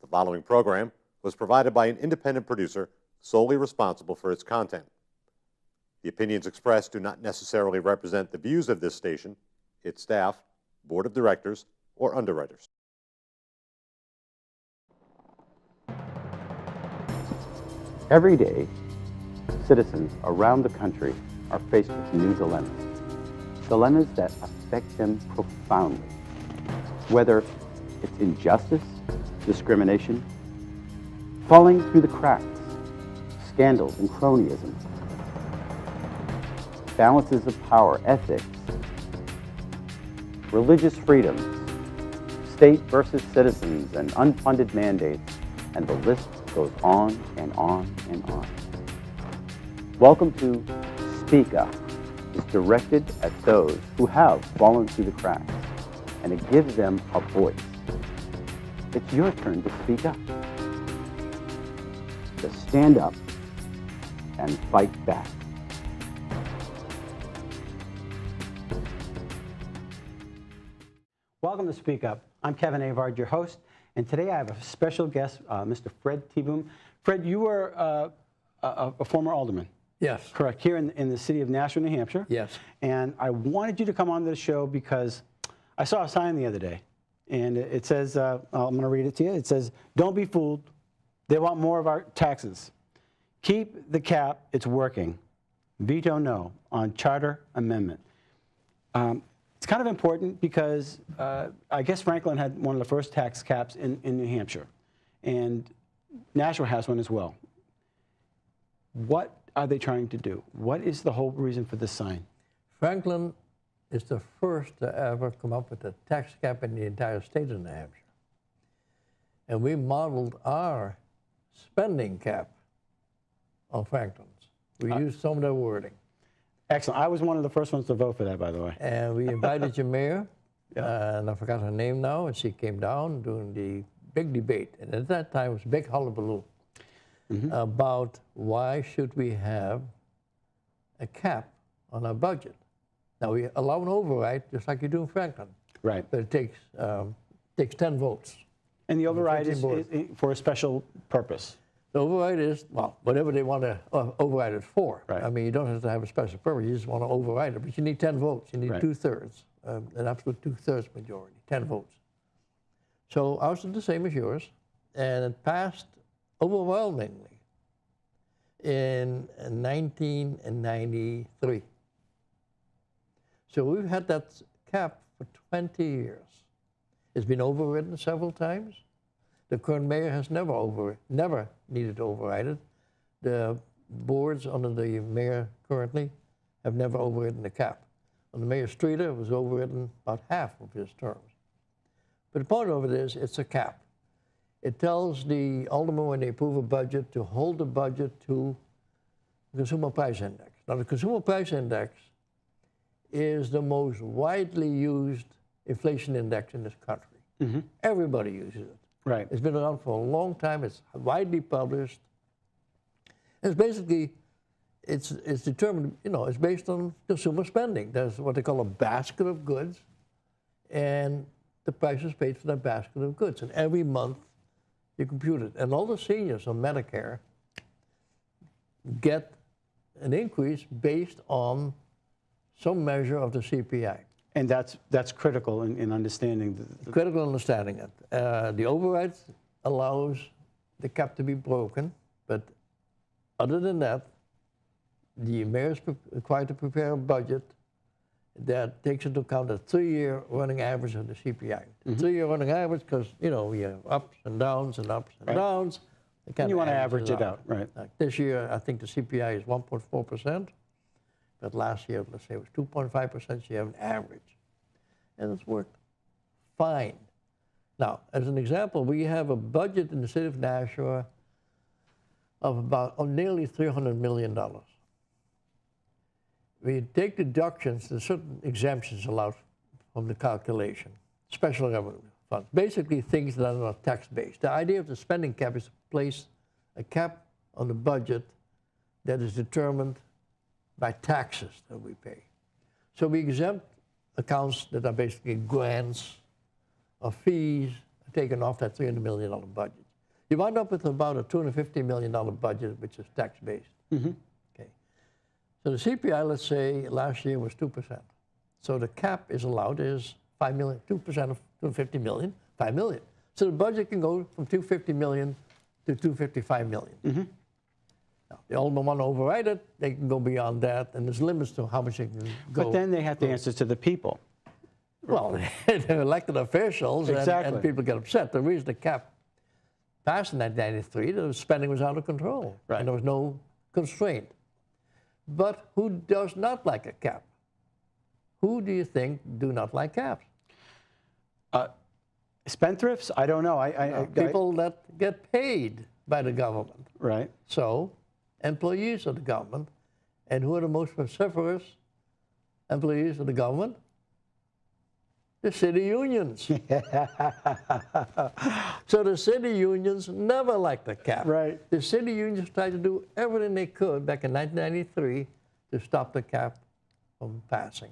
following program was provided by an independent producer solely responsible for its content. The opinions expressed do not necessarily represent the views of this station, its staff, board of directors, or underwriters. Every day, citizens around the country are faced with new dilemmas. Dilemmas that affect them profoundly. Whether it's injustice, discrimination, falling through the cracks, scandals and cronyism, balances of power, ethics, religious freedoms, state versus citizens, and unfunded mandates, and the list goes on and on and on. Welcome to Speak Up. It's directed at those who have fallen through the cracks, and it gives them a voice. It's your turn to speak up, to stand up and fight back. Welcome to Speak Up. I'm Kevin Avard, your host, and today I have a special guest, Mr. Fred Teeboom. Fred, you were a former alderman. Yes. Correct, here in the city of Nashua, New Hampshire. Yes. And I wanted you to come on the show because I saw a sign the other day, and it says, I'm going to read it to you. It says, "Don't be fooled. They want more of our taxes. Keep the cap. It's working. Veto no on charter amendment." It's kind of important because I guess Franklin had one of the first tax caps in New Hampshire, and Nashua has one as well. What are they trying to do? What is the whole reason for this sign? Franklin is the first to ever come up with a tax cap in the entire state of New Hampshire. And we modeled our spending cap on Franklin's. We used some of their wording. Excellent. I was one of the first ones to vote for that, by the way. And we invited your mayor, Yeah. and I forgot her name now, and she came down during the big debate. And at that time, it was a big hullabaloo about why should we have a cap on our budget. Now, we allow an override, just like you do in Franklin. Right. But it takes 10 votes. And the override is 15 for a special purpose. The override is, well, whatever they want to override it for. Right. I mean, you don't have to have a special purpose. You just want to override it. But you need 10 votes. You need Right. 2/3, an absolute 2/3 majority, 10 votes. So ours is the same as yours. And it passed overwhelmingly in 1993. So we've had that cap for 20 years. It's been overridden several times. The current mayor has never needed to override it. The boards under the mayor currently have never overridden the cap. Under Mayor Streeter, it was overridden about half of his terms. But the point of it is, it's a cap. It tells the aldermen when they approve a budget to hold the budget to the Consumer Price Index. Now, the Consumer Price Index is the most widely used inflation index in this country. Everybody uses it. Right. It's been around for a long time. It's widely published. It's basically, it's determined, it's based on consumer spending. There's what they call a basket of goods, and the price is paid for that basket of goods. And every month, you compute it. And all the seniors on Medicare get an increase based on some measure of the CPI. And that's critical in understanding the Critical understanding it. The override allows the cap to be broken, but other than that, the mayor is required to prepare a budget that takes into account the 3-year running average of the CPI. The 3-year running average, because we have ups and downs and ups and downs. And you want to average it out, right? Like this year, I think the CPI is 1.4%. But last year, let's say it was 2.5%, so you have an average. And it's worked fine. Now, as an example, we have a budget in the city of Nashua of about nearly $300 million. We take deductions, there's certain exemptions allowed from the calculation, special revenue funds, basically things that are not tax-based. The idea of the spending cap is to place a cap on the budget that is determined by taxes that we pay. So we exempt accounts that are basically grants or fees taken off that $300 million budget. You wind up with about a $250 million budget, which is tax-based. Okay. So the CPI, let's say, last year was 2%. So the cap is allowed is 5 million, 2% of 250 million, 5 million. So the budget can go from 250 million to 255 million. Now, they all want to override it, they can go beyond that, and there's limits to how much they can go. But then they have to answer to the people. Well, they're elected officials, Exactly. and people get upset. The reason the cap passed in 1993, the spending was out of control, Right. and there was no constraint. But who does not like a cap? Who do you think do not like caps? Spendthrifts? I don't know. People that get paid by the government. Right. So, employees of the government. And who are the most vociferous employees of the government? The city unions. So the city unions never liked the cap. Right. The city unions tried to do everything they could back in 1993 to stop the cap from passing.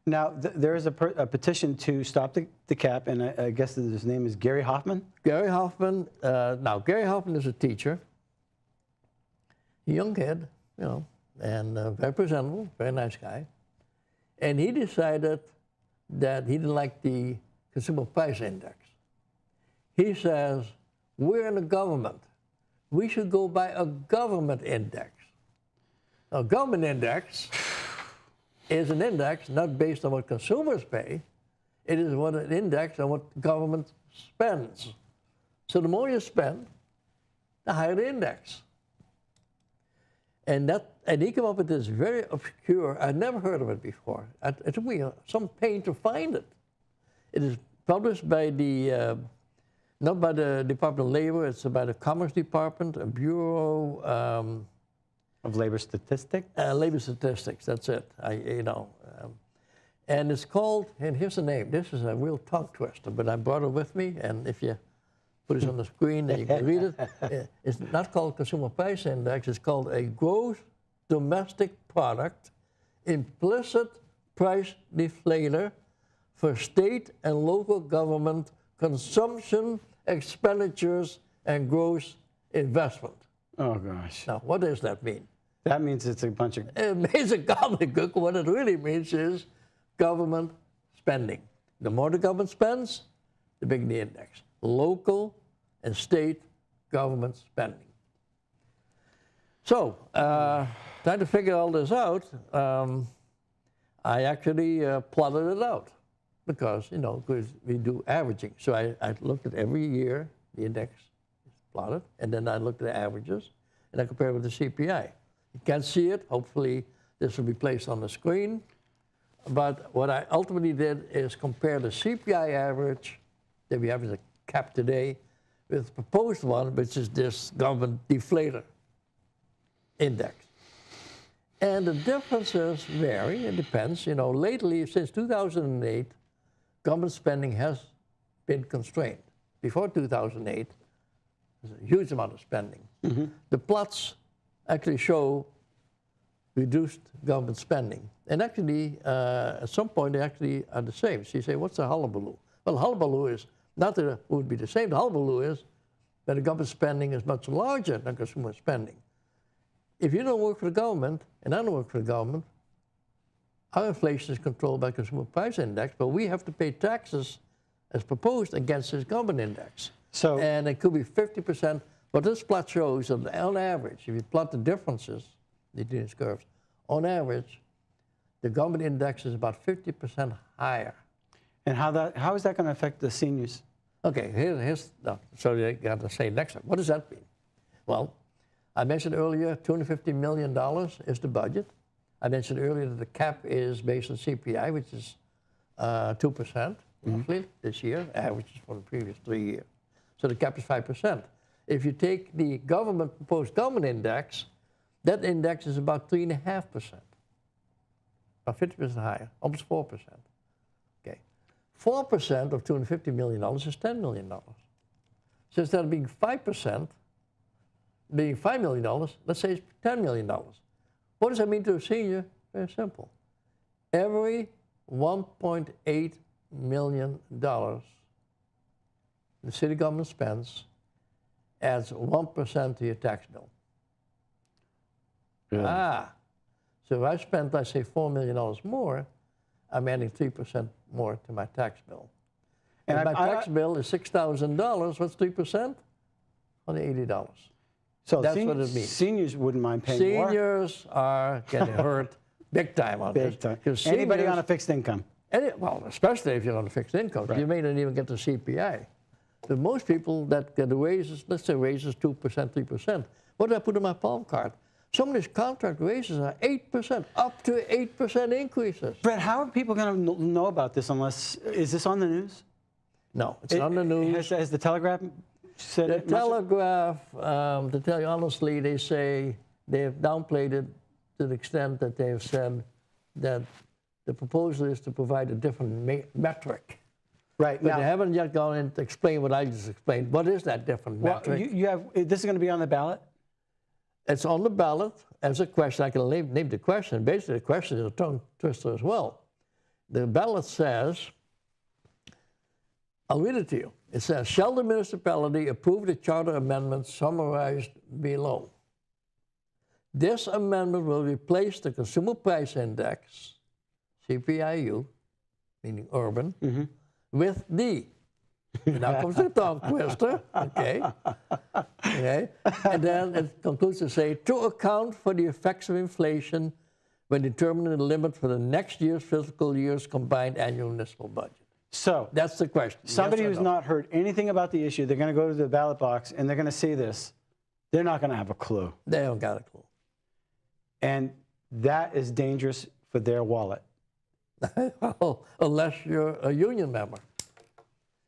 Now, there is a petition to stop the cap, and I guess his name is Gary Hoffman? Gary Hoffman, now Gary Hoffman is a teacher, a young kid, you know, and very presentable, very nice guy. And he decided that he didn't like the consumer price index. He says, we're in the government. We should go by a government index. A government index is an index not based on what consumers pay. It is what an index on what government spends. So the more you spend, the higher the index. And he came up with this very obscure, I'd never heard of it before. It took me some pain to find it. It is published by the, not by the Department of Labor, it's by the Commerce Department, a Bureau Of Labor Statistics? Labor Statistics, that's it. And it's called, and here's the name. This is a real tongue twister, but I brought it with me, and if you put it on the screen, then you can read it. It's not called Consumer Price Index. It's called a Gross Domestic Product Implicit Price Deflator for State and Local Government Consumption Expenditures and Gross Investment. Oh, gosh. Now, what does that mean? That means it's a bunch of... It means a gobbledygook. What it really means is government spending. The more the government spends, the bigger the index. Local and state government spending. So, trying to figure all this out, I actually plotted it out because, you know, because we do averaging. So I looked at every year, the index is plotted, and then I looked at the averages, and I compared it with the CPI. You can't see it. Hopefully, this will be placed on the screen. But what I ultimately did is compare the CPI average that we have as a cap today with the proposed one, which is this government deflator index. And the differences vary. It depends. You know, lately, since 2008, government spending has been constrained. Before 2008, there's a huge amount of spending. The plots actually show reduced government spending. And actually, at some point, they actually are the same. So you say, what's the hullabaloo? Well, hullabaloo is not that it would be the same. The hullabaloo is that the government spending is much larger than consumer spending. If you don't work for the government, and I don't work for the government, our inflation is controlled by consumer price index, but we have to pay taxes as proposed against this government index. So, And it could be 50%. What this plot shows, on average, if you plot the differences, these curves, on average, the government index is about 50% higher. and how is that going to affect the seniors? Okay, so you got to say next one. What does that mean? Well, I mentioned earlier $250 million is the budget. I mentioned earlier that the cap is based on CPI, which is 2% roughly this year, averages for the previous 3 years. So the cap is 5%. If you take the proposed government index, that index is about 3.5%, about 50% higher, almost 4%. Okay, 4% of $250 million is $10 million. So instead of being 5%, being $5 million, let's say it's $10 million. What does that mean to a senior? Very simple. Every $1.8 million the city government spends, adds 1% to your tax bill. Really? So if I spent, let's say, $4 million more, I'm adding 3% more to my tax bill. And If my tax bill is $6,000, what's 3%? Only $80. So That's what it means. Seniors wouldn't mind paying more. Seniors are getting hurt big time on this. Big time. 'Cause Anybody seniors- on a fixed income. well, especially if you're on a fixed income. Right. You may not even get the CPI. But most people that get the raises, let's say raises 2%, 3%, what do I put in my palm card? Some of these contract raises are 8%, up to 8% increases. Brett, how are people going to know about this unless, is this on the news? No, it's on the news. Has the Telegraph said The it? much? Telegraph, to tell you honestly, they say they have downplayed it to the extent that they have said that the proposal is to provide a different metric. Right. But Now, they haven't yet gone in to explain what I just explained. What is that different well, metric? you have, this is going to be on the ballot? It's on the ballot as a question. I can name the question. Basically, the question is a tongue twister as well. The ballot says, I'll read it to you. It says, shall the municipality approve the charter amendment summarized below? This amendment will replace the Consumer Price Index, CPIU, meaning urban, with the. Now comes the tongue twister, okay? Okay. And then it concludes to say, to account for the effects of inflation when determining the limit for the next year's fiscal year's combined annual municipal budget. So, That's the question. somebody Yes or who's no? not heard anything about the issue, they're going to go to the ballot box and they're going to see this. They're not going to have a clue. They don't got a clue. And that is dangerous for their wallet. Well, unless you're a union member,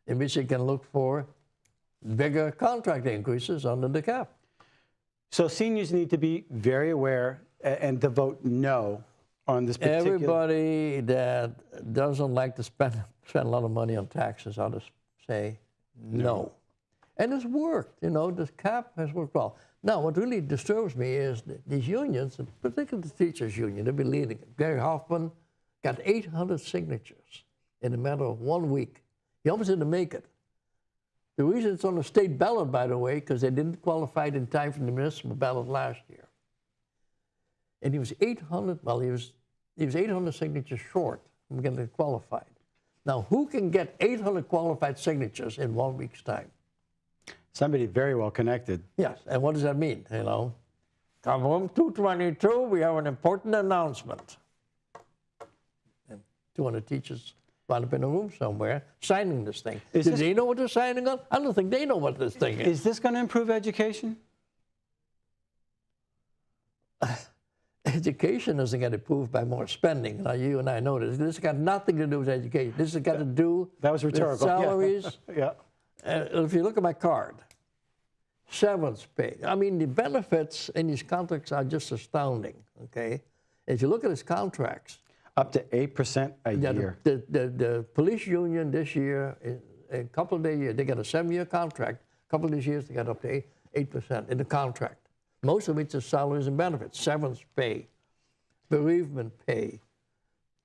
in which you can look for bigger contract increases under the cap. So seniors need to be very aware and to vote no on this particular. Everybody that doesn't like to spend a lot of money on taxes ought to say no. And it's worked, you know, this cap has worked well. Now, what really disturbs me is that these unions, particularly the teachers' union, they've been leading it. Gary Hoffman got 800 signatures in a matter of 1 week. He almost didn't make it. The reason it's on the state ballot, by the way, because they didn't qualify it in time for the municipal ballot last year. And he was 800, well, he was 800 signatures short from getting qualified. Now, who can get 800 qualified signatures in 1 week's time? Somebody very well connected. Yes, and what does that mean, you know? Come home 222, we have an important announcement. And 200 teachers wound up in a room somewhere signing this thing. Is Do this- they know what they're signing on? I don't think they know what this thing is. Is this going to improve education? Education doesn't get improved by more spending. Now, you and I know this. This has got nothing to do with education. This has got to do That was with rhetorical. Yeah. salaries. Yeah. If you look at my card, severance pay. I mean, the benefits in these contracts are just astounding, okay? If you look at his contracts, Up to 8% a yeah, year. the police union this year, a couple of days, they got a 7-year contract. A couple of these years, they got up to 8% in the contract. Most of it's is salaries and benefits, severance pay, bereavement pay,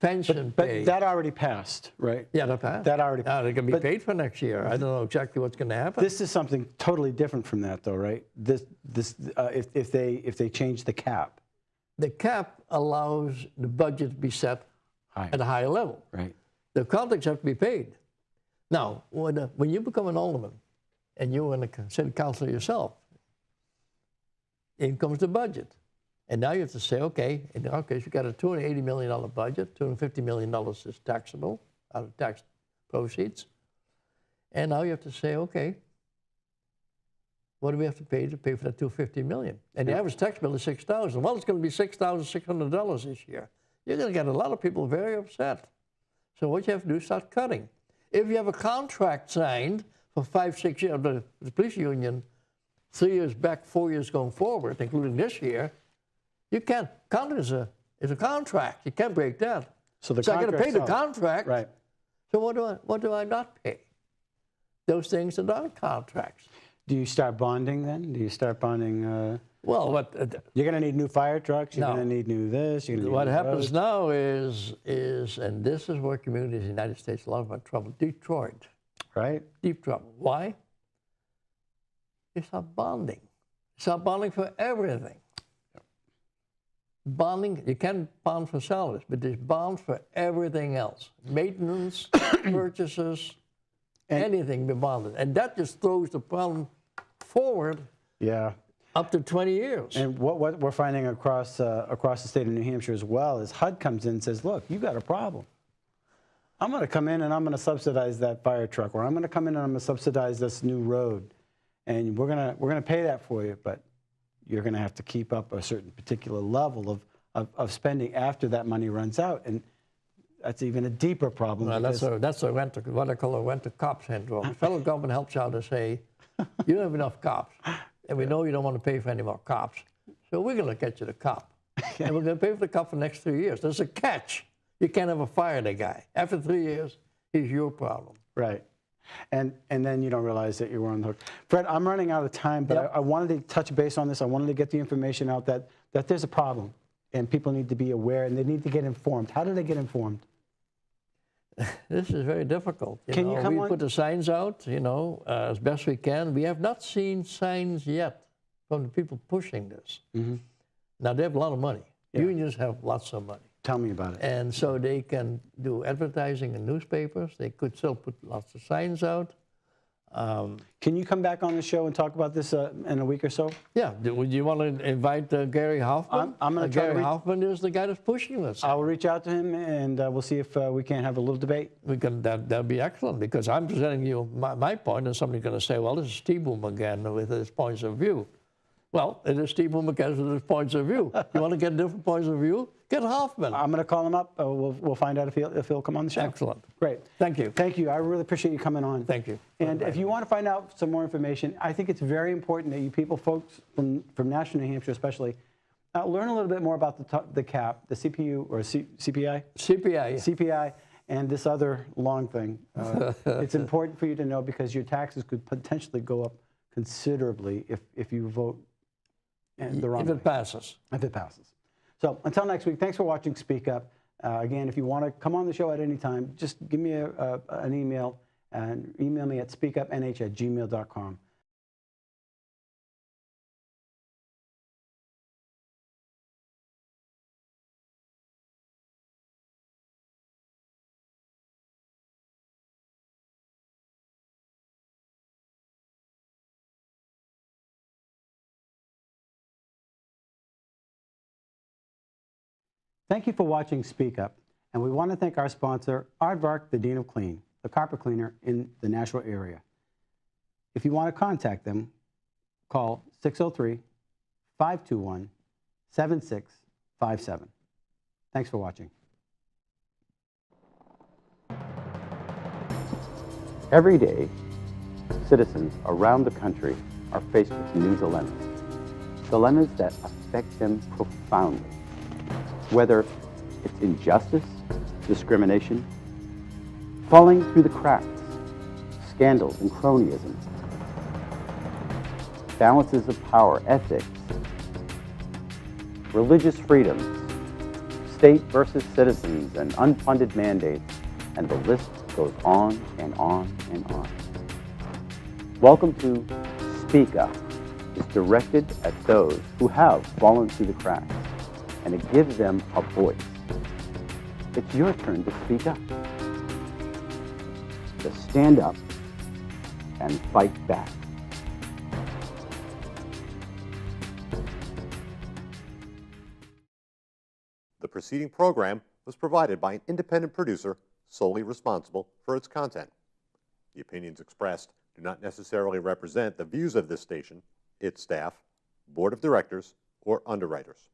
pension pay. But that already passed, right? Yeah, that passed. that already- They're going to be but- paid for next year. I don't know exactly what's going to happen. This is something totally different from that, though, right? If they change the cap, The cap allows the budget to be set High. at a higher level. right? The contracts have to be paid. Now, when you become an alderman and you're in the city council yourself, in comes the budget. And now you have to say, okay, in our case, you've got a $280 million budget, $250 million is taxable out of tax proceeds. And now you have to say, okay, what do we have to pay for that $250 million? And the average tax bill is $6,000. Well, it's going to be $6,600 this year. You're going to get a lot of people very upset. So what you have to do is start cutting. If you have a contract signed for 5, 6 years, the police union, 3 years back, 4 years going forward, including this year, you can't. Contract is a contract. You can't break that. So the I got to pay the contract's out. contract. Right. So what do I not pay? Those things that aren't contracts. Do you start bonding then? Do you start bonding? Well, You're going to need new fire trucks. You're No. going to need new this. You're gonna need what new happens roads. now is, and this is where communities in the United States a lot of our trouble. Detroit, Right? deep trouble. Why? they start bonding. They start bonding for everything. Bonding, you can bond for salaries, but there's bonds for everything else. Maintenance, purchases, anything be bonded. And that just throws the problem forward Yeah. up to 20 years. And what we're finding across the state of New Hampshire as well is HUD comes in and says, look, you got a problem. I'm going to come in and I'm going to subsidize that fire truck, or I'm going to come in and I'm going to subsidize this new road, and we're going to pay that for you, but you're going to have to keep up a certain particular level of spending after that money runs out, and that's even a deeper problem. Well, that's what I call a rent-a-cop syndrome. The federal government helps you out to say, you don't have enough cops, and we know you don't want to pay for any more cops, so we're going to get you the cop, and we're going to pay for the cop for the next 3 years. There's a catch. You can't ever fire the guy. After 3 years, he's your problem. Right. And then you don't realize that you were on the hook. Fred, I'm running out of time, but I wanted to touch base on this. I wanted to get the information out that there's a problem, and people need to be aware, and they need to get informed. How do they get informed? This is very difficult. Can you come we on? put the signs out, as best we can. We have not seen signs yet from the people pushing this. Mm-hmm. Now, they have a lot of money. Yeah. Unions have lots of money. Tell me about it. And so they can do advertising in newspapers. They could still put lots of signs out. Can you come back on the show and talk about this in a week or so? Yeah. Would you want to invite Gary Hoffman? I'm going to try to Gary Hoffman is the guy that's pushing this. I will reach out to him, and we'll see if we can't have a little debate. We can. That'd be excellent, because I'm presenting you my point, and somebody's going to say, well, this is Teeboom again with his points of view. Well, it is Teeboom again with his points of view. You want to get different points of view? Get Hoffman. I'm going to call him up. We'll find out if he'll come on the show. Excellent. Great. Thank you. Thank you. I really appreciate you coming on. Thank you. And if you want to find out some more information, I think it's very important that you people, folks from National New Hampshire especially, learn a little bit more about the cap, the CPU or CPI? CPI. CPI and this other long thing. It's important for you to know, because your taxes could potentially go up considerably if you vote the wrong way. If it passes. If it passes. So until next week, thanks for watching Speak Up. Again, if you want to come on the show at any time, just give me an email, and email me at speakupnh@gmail.com. Thank you for watching Speak Up, and we want to thank our sponsor, Avard, the Dean of Clean, the carpet cleaner in the Nashville area. If you want to contact them, call 603-521-7657. Thanks for watching. Every day, citizens around the country are faced with new dilemmas that affect them profoundly. Whether it's injustice, discrimination, falling through the cracks, scandals and cronyism, balances of power, ethics, religious freedoms, state versus citizens, and unfunded mandates, and the list goes on and on and on. Welcome to Speak Up. It's directed at those who have fallen through the cracks, and it gives them a voice. It's your turn to speak up, to stand up and fight back. The preceding program was provided by an independent producer solely responsible for its content. The opinions expressed do not necessarily represent the views of this station, its staff, board of directors, or underwriters.